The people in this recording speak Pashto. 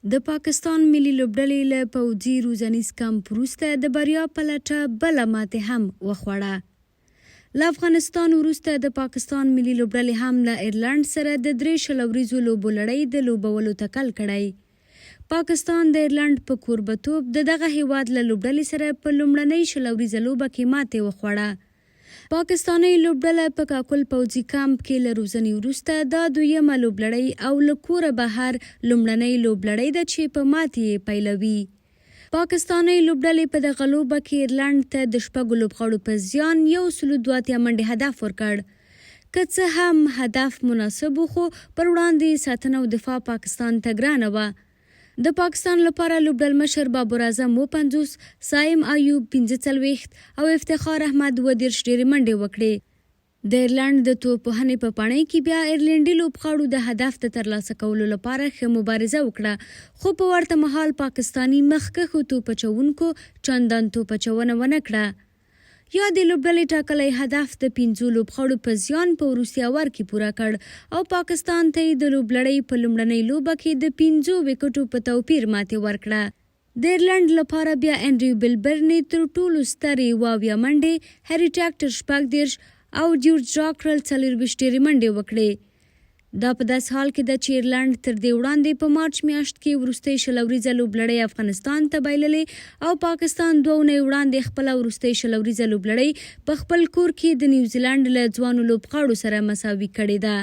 د پاکستان ملي لوبډلې له پوځي روزنیز کمپ وروسته د بریا په لټه بله ماتې هم وخوړه. له افغانستان وروسته د پاکستان ملي لوبډلې هم له ایرلنډ سره د 3 ورځو لوبو لړۍ د لوبولو تکل کړی. پاکستان د ایرلنډ په کوربتوب د دغه هیواد له لوبډلې سره په لومړنۍ 20 ورځې لوبه کې ماتې وخوړه. پاکستاني لوبډله په کاکل پوځي کمپ کې له روزنې وروسته دا دویمه لوبلړۍ او له کوره بهر لومړنۍ لوبلړۍ ده چې په ماتې یې پیلوي. پاکستاني لوبډلې په دغه لوبه کې ایرلنډ ته د 6 لوبغاړو په زیان 182 منډې هدف ورکړ. که څه هم هدف مناسب و خو پر وړاندې ساتنه او دفاع پاکستان ته ګرانه وه. د پاکستان لپاره لوبډل مشر بابر اعظم 50، سایم ایوب 45 او افتخار احمد 30 ډېرې منډې وکړې. د ایرلنډ د توپوهنې په پاڼۍ کې بیا ایرلنډي لوبغاړو د هدف د ترلاسه کولو لپاره ښه مبارزه وکړه، خو په ورته مهال پاکستاني مخکښو توپ اچوونکو چندان توپ اچونه ونه کړه. یا د لوبډلې ټاکلی هدف د 5 لوبغاړو په زیان په وروستي اور کې پوره کړ او پاکستان ته د لوبلړۍ په لومړنۍ لوبه کې د 5 وکټو په توپیر ماتې ورکړه. د ایرلنډ لپاره بیا انډریو بلبرني تر ټولو سترې 22 منډې، هری ټاکټر 14 او جورج راکرل 24 ډېرې منډې وکړې. دا په داسې حال کې ده چې ایرلنډ تر دې وړاندې په مارچ میاشت کې وروستۍ 20 ورځې لوبلړۍ افغانستان ته بایللې او پاکستان 2 اونۍ وړاندې خپله وروستۍ 20 ورځې لوبلړۍ په خپل کور کې د نیوزیلنډ له ځوانو لوبغاړو سره مساوي کړې ده.